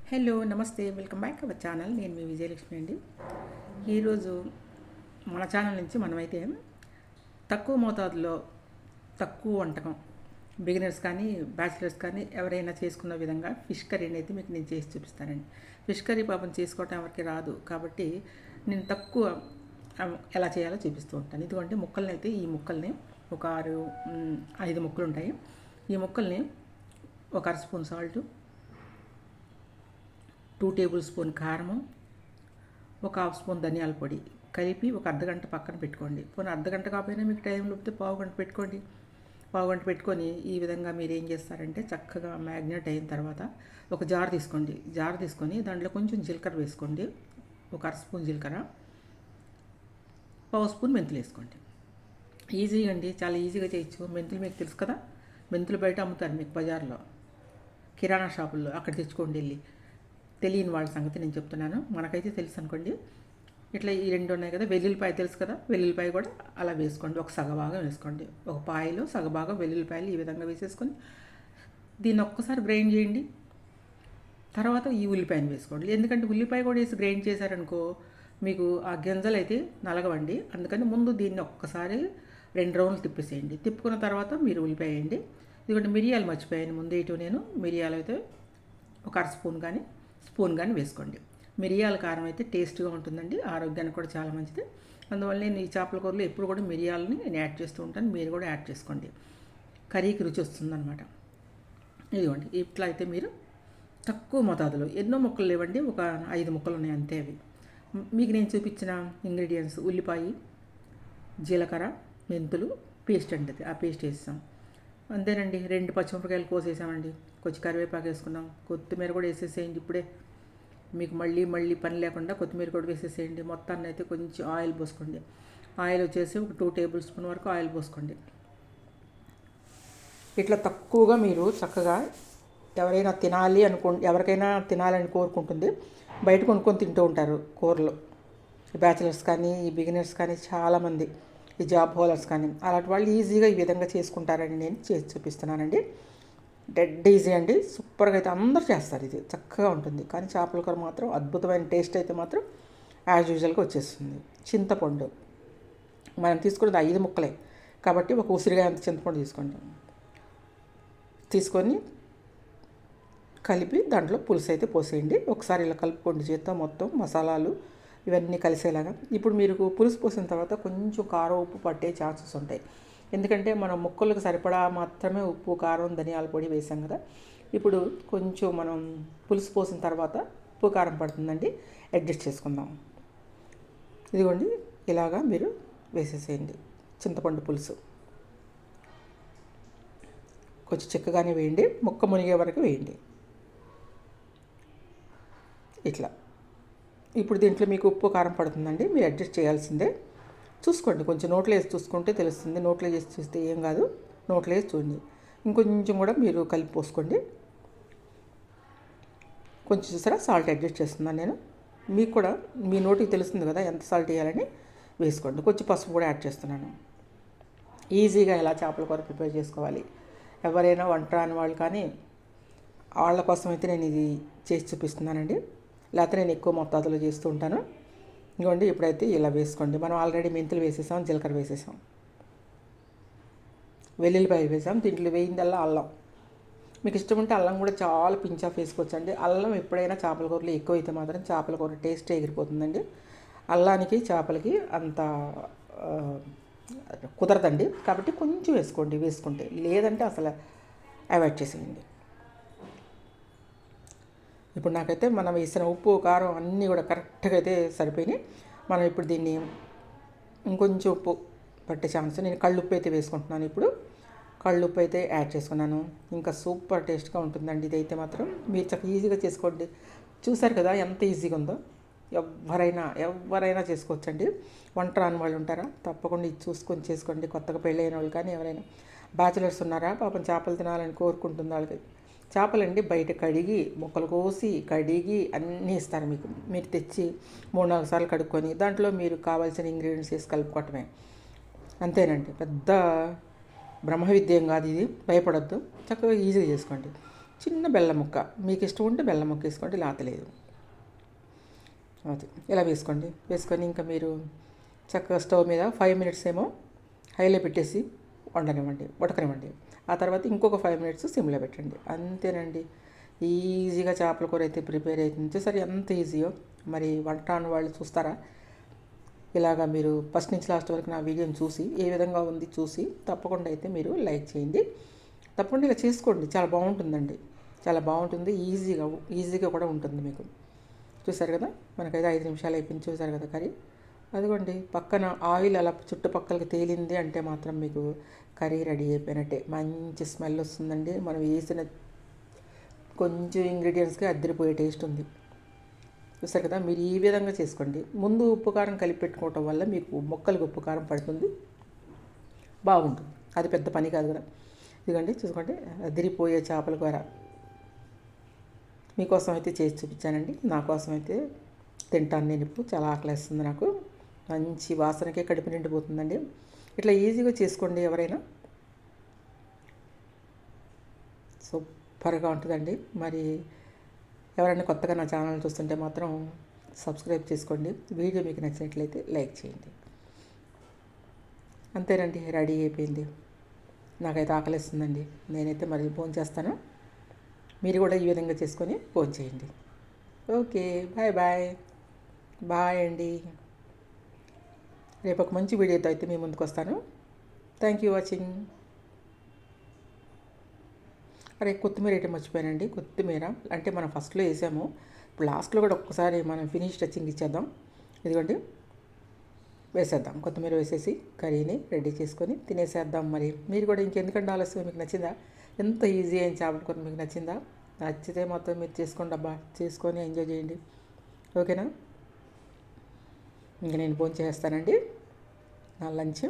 Hello నమస్తే welcome back our channel. నేను మీ విజయలక్ష్మి అండి. ఈరోజు మన ఛానల్ నుంచి మనమైతే తక్కువ మోతాదులో తక్కువ వంటకం బిగినర్స్ కానీ బ్యాచిలర్స్ కానీ ఎవరైనా చేసుకున్న విధంగా ఫిష్ కర్రీ అనేది మీకు నేను చేసి చూపిస్తానండి. ఫిష్ కర్రీ పాపం చేసుకోవటం ఎవరికి రాదు కాబట్టి నేను తక్కువ ఎలా చేయాలో చూపిస్తూ ఉంటాను. ఇదిగోండి ముక్కల్ని అయితే ఈ ముక్కల్ని ఒక 5 ముక్కలు ఉంటాయి. ఈ ముక్కల్ని ఒక అర స్పూన్ సాల్టు, 2 టేబుల్ స్పూన్ కారము, ఒక హాఫ్ స్పూన్ ధనియాల పొడి కలిపి ఒక అర్ధగంట పక్కన పెట్టుకోండి. పోనీ అర్ధగంట కాకపోయినా మీకు టైం లేకపోతే పావుగంట పెట్టుకోండి. పావుగంట పెట్టుకొని ఈ విధంగా మీరు ఏం చేస్తారంటే చక్కగా మ్యాగ్నేట్ అయిన తర్వాత ఒక జార్ తీసుకోండి. జార్ తీసుకొని దాంట్లో కొంచెం జీలకర్ర వేసుకోండి. ఒక అర స్పూన్ జీలకర్ర, పావు స్పూన్ మెంతులు వేసుకోండి. ఈజీగా అండి, చాలా ఈజీగా చేయొచ్చు. మెంతులు మీకు తెలుసు కదా, మెంతులు బయట అమ్ముతారు మీకు బజార్లో, కిరాణా షాపుల్లో. అక్కడ తెచ్చుకోండి వెళ్ళి. తెలియని వాళ్ళ సంగతి నేను చెప్తున్నాను, మనకైతే తెలుసు అనుకోండి. ఇట్లా ఈ 2 ఉన్నాయి కదా, వెల్లుల్లిపాయ తెలుసు కదా, వెల్లుల్లిపాయ కూడా అలా వేసుకోండి. ఒక సగభాగం వేసుకోండి. ఒక పాయలో సగభాగం వెల్లుల్లిపాయలు ఈ విధంగా వేసేసుకొని దీన్ని ఒక్కసారి గ్రైండ్ చేయండి. తర్వాత ఈ ఉల్లిపాయను వేసుకోండి. ఎందుకంటే ఉల్లిపాయ కూడా వేసి గ్రైండ్ చేశారనుకో మీకు ఆ గింజలు అయితే నలగవండి. అందుకని ముందు దీన్ని ఒక్కసారి 2 రౌండ్లు తిప్పేసేయండి. తిప్పుకున్న తర్వాత మీరు ఉల్లిపాయ వేయండి. ఎందుకంటే మిరియాలు మర్చిపోయాను ముందు ఇటు నేను. మిరియాలు అయితే ఒక అర స్పూన్ కానీ వేసుకోండి. మిరియాల కారం అయితే టేస్ట్గా ఉంటుందండి, ఆరోగ్యానికి కూడా చాలా మంచిది. అందువల్ల నేను ఈ చేపల కూరలో ఎప్పుడు కూడా మిరియాలని నేను యాడ్ చేస్తూ ఉంటాను. మీరు కూడా యాడ్ చేసుకోండి, కర్రీకి రుచి వస్తుందన్నమాట. ఇదిగోండి ఇట్లా అయితే మీరు తక్కువ మోతాదులో, ఎన్నో ముక్కలు లేవండి, ఒక 5 ముక్కలు ఉన్నాయి అంతే. అవి మీకు నేను చూపించిన ఇంగ్రీడియంట్స్ ఉల్లిపాయ, జీలకర్ర, మెంతులు పేస్ట్ అండి, ఆ పేస్ట్ వేసాం అంతేనండి. 2 పచ్చిమిరపకాయలు కోసేసామండి, కొంచెం కరివేపాకు వేసుకున్నాం, కొత్తిమీర కూడా వేసేసేయండి. ఇప్పుడే మీకు మళ్ళీ పని లేకుండా కొత్తిమీర కూడా వేసేసేయండి. మొత్తాన్ని అయితే కొంచెం ఆయిల్ పోసుకోండి. ఆయిల్ వచ్చేసి ఒక 2 టేబుల్ స్పూన్ వరకు ఆయిల్ పోసుకోండి. ఇట్లా తక్కువగా మీరు చక్కగా ఎవరికైనా తినాలని కోరుకుంటుంది. బయట కొనుక్కొని తింటూ ఉంటారు కూరలు, బ్యాచిలర్స్ కానీ ఈ బిగినర్స్ కానీ చాలామంది, ఈ జాబ్ హోల్డర్స్ కానీ. అలాంటి వాళ్ళు ఈజీగా ఈ విధంగా చేసుకుంటారని నేను చేసి చూపిస్తున్నానండి. డెడ్ ఈజీ అండి, సూపర్గా అయితే అందరూ చేస్తారు. ఇది చక్కగా ఉంటుంది. కానీ చేపల కూర మాత్రం అద్భుతమైన టేస్ట్ అయితే మాత్రం యాజ్ యూజువల్గా వచ్చేస్తుంది. చింతపండు మనం తీసుకున్నది 5 ముక్కలే కాబట్టి ఒక ఉసిరిగా అంత చింతపండు తీసుకొని కలిపి దాంట్లో పులుసు అయితే పోసేయండి. ఒకసారి ఇలా కలుపుకోండి చేత్తో, మొత్తం మసాలాలు ఇవన్నీ కలిసేలాగా. ఇప్పుడు మీరు పులుసు పోసిన తర్వాత కొంచెం కారం ఉప్పు పట్టే ఛాన్సెస్ ఉంటాయి. ఎందుకంటే మనం ముక్కలకు సరిపడా మాత్రమే ఉప్పు, కారం, ధనియాల పొడి వేసాం కదా. ఇప్పుడు కొంచెం మనం పులుసు పోసిన తర్వాత ఉప్పు కారం పడుతుందండి, అడ్జస్ట్ చేసుకుందాం. ఇదిగోండి ఇలాగా మీరు వేసేసేయండి. చింతపండు పులుసు కొంచెం చిక్కగానే వేయండి, ముక్క మునిగే వరకు వేయండి. ఇట్లా ఇప్పుడు దీంట్లో మీకు ఉప్పు కారం పడుతుందండి, మీరు అడ్జస్ట్ చేయాల్సిందే. చూసుకోండి, కొంచెం నోట్లో వేసి చూసుకుంటే తెలుస్తుంది. నోట్లో వేసి చూస్తే ఏం కాదు, నోట్లో వేసి చూడండి. ఇంకొంచెం కూడా మీరు కలిపి పోసుకోండి. కొంచెం చూసారా సాల్ట్ అడ్జస్ట్ చేస్తున్నాను నేను. మీకు కూడా మీ నోటికి తెలుస్తుంది కదా ఎంత సాల్ట్ వేయాలని వేసుకోండి. కొంచెం పసుపు కూడా యాడ్ చేస్తున్నాను. ఈజీగా ఎలా చేపల కూర ప్రిపేర్ చేసుకోవాలి, ఎవరైనా వంట రాని వాళ్ళు కానీ వాళ్ళ కోసం అయితే నేను ఇది చేసి చూపిస్తున్నానండి. లేకపోతే నేను ఎక్కువ మొత్తాదులో చేస్తూ ఉంటాను. ఇంకోండి ఇప్పుడైతే ఇలా వేసుకోండి. మనం ఆల్రెడీ మెంతులు వేసేసాం, జీలకర్ర వేసేసాం, వెల్లుల్లిపాయ వేసాం. దీంట్లో వేయిందల్లా అల్లం. మీకు ఇష్టం ఉంటే అల్లం కూడా చాలా పించ్ ఆఫ్ వేసుకోవచ్చు అండి. అల్లం ఎప్పుడైనా చేపల కూరలో ఎక్కువ అయితే మాత్రం చేపల కూర టేస్ట్ ఎగిరిపోతుందండి. అల్లానికి చేపలకి అంత కుదరదండి, కాబట్టి కొంచెం వేసుకుంటే, లేదంటే అసలు అవాయిడ్ చేసేయండి. ఇప్పుడు నాకైతే మనం వేసిన ఉప్పు, కారం అన్నీ కూడా కరెక్ట్గా అయితే సరిపోయినాయి. మనం ఇప్పుడు దీన్ని ఇంకొంచెం ఉప్పు పట్టే ఛాన్స్, నేను కళ్ళుప్పు అయితే వేసుకుంటున్నాను. ఇప్పుడు కళ్ళుప్పు అయితే యాడ్ చేసుకున్నాను. ఇంకా సూపర్ టేస్ట్గా ఉంటుందండి. ఇదైతే మాత్రం మీరు చక్కగా ఈజీగా చేసుకోండి. చూసారు కదా ఎంత ఈజీగా ఉందో. ఎవరైనా చేసుకోవచ్చండి. వంట రాని వాళ్ళు ఉంటారా, తప్పకుండా ఇది చూసుకొని చేసుకోండి. కొత్తగా పెళ్ళైన వాళ్ళు కానీ ఎవరైనా బ్యాచిలర్స్ ఉన్నారా, పాపం చేపలు తినాలని కోరుకుంటుంది వాళ్ళకి. చేపలండి బయట కడిగి ముక్కలు కోసి కడిగి అన్నీ ఇస్తారు మీకు. మీరు తెచ్చి 3-4 సార్లు కడుక్కొని దాంట్లో మీరు కావాల్సిన ఇంగ్రీడియంట్స్ వేసి కలుపుకోవటమే, అంతేనండి. పెద్ద బ్రహ్మ విద్యం కాదు ఇది, భయపడద్దు, చక్కగా ఈజీగా చేసుకోండి. చిన్న బెల్లం ముక్క, మీకు ఇష్టం ఉంటే బెల్లం ముక్క వేసుకోండి, లేతలేదు. అది ఇలా వేసుకోండి. వేసుకొని ఇంకా మీరు చక్కగా స్టవ్ మీద 5 మినిట్స్ ఏమో హైలో పెట్టేసి ఉడకనివ్వండి. ఆ తర్వాత ఇంకొక 5 మినిట్స్ సిమ్లో పెట్టండి. అంతేనండి, ఈజీగా చేపల కూర అయితే ప్రిపేర్ అవుతుంది. సరే ఎంత ఈజీయో మరి వంట అన్న వాళ్ళు చూస్తారా? ఇలాగా మీరు ఫస్ట్ నుంచి లాస్ట్ వరకు నా వీడియోని చూసి ఏ విధంగా ఉంది చూసి తప్పకుండా అయితే మీరు లైక్ చేయండి. తప్పకుండా ఇలా చేసుకోండి, చాలా బాగుంటుందండి, చాలా బాగుంటుంది. ఈజీగా కూడా ఉంటుంది మీకు. చూసారు కదా, మనకైతే 5 నిమిషాలు అయిపోయింది. చూసారు కదా కర్రీ. అదిగోండి పక్కన ఆయిల్ అలా చుట్టుపక్కలకి తేలింది అంటే మాత్రం మీకు కర్రీ రెడీ అయిపోయినట్టే. మంచి స్మెల్ వస్తుందండి. మనం వేసిన కొంచెం ఇంగ్రీడియంట్స్కి అద్దరిపోయే టేస్ట్ ఉంది. చూసారు కదా, మీరు ఈ విధంగా చేసుకోండి. ముందు ఉప్పు కారం కలిపి పెట్టుకోవటం వల్ల మీకు మొక్కలకు ఉప్పు కారం పడుతుంది, బాగుంటుంది. అది పెద్ద పని కాదు కదా. ఇదిగోండి చూసుకోండి, అదిరిపోయే చేపల కూర మీకోసం అయితే చేసి చూపించానండి. నా కోసం అయితే తింటాను నేను ఇప్పుడు. చాలా ఆకలిస్తుంది నాకు. మంచి వాసనకే కడుపు నిండిపోతుందండి. ఇట్లా ఈజీగా చేసుకోండి ఎవరైనా, సూపర్గా ఉంటుందండి. మరి ఎవరైనా కొత్తగా నా ఛానల్ చూస్తుంటే మాత్రం సబ్స్క్రైబ్ చేసుకోండి. వీడియో మీకు నచ్చినట్లయితే లైక్ చేయండి. అంతేనండి, రెడీ అయిపోయింది. నాకైతే ఆకలిస్తుందండి. నేనైతే మరి ఫోన్ చేస్తాను. మీరు కూడా ఈ విధంగా చేసుకొని ఫోన్ చేయండి. ఓకే, బాయ్ బాయ్ అండి. రేపు ఒక మంచి వీడియోతో అయితే మీ ముందుకు వస్తాను. Thank you watching. అరే కొత్తిమీర అయితే మర్చిపోయానండి. కొత్తిమీర అంటే మనం ఫస్ట్లో వేసాము, ఇప్పుడు లాస్ట్లో కూడా ఒక్కసారి మనం ఫినిష్ టచింగ్ ఇచ్చేద్దాం. ఇదిగోండి వేసేద్దాం. కొత్తిమీర వేసేసి కర్రీని రెడీ చేసుకొని తినేసేద్దాం. మరి మీరు కూడా ఇంకెందుకంటే ఆలస్యం, మీకు నచ్చిందా? ఎంత ఈజీ అయిన చేపల కూర మీకు నచ్చిందా? నచ్చితే మొత్తం మీరు చేసుకోండి అబ్బా, చేసుకొని ఎంజాయ్ చేయండి. ఓకేనా? ఇంకా నేను ఫోన్ చేస్తానండి నా లంచ్.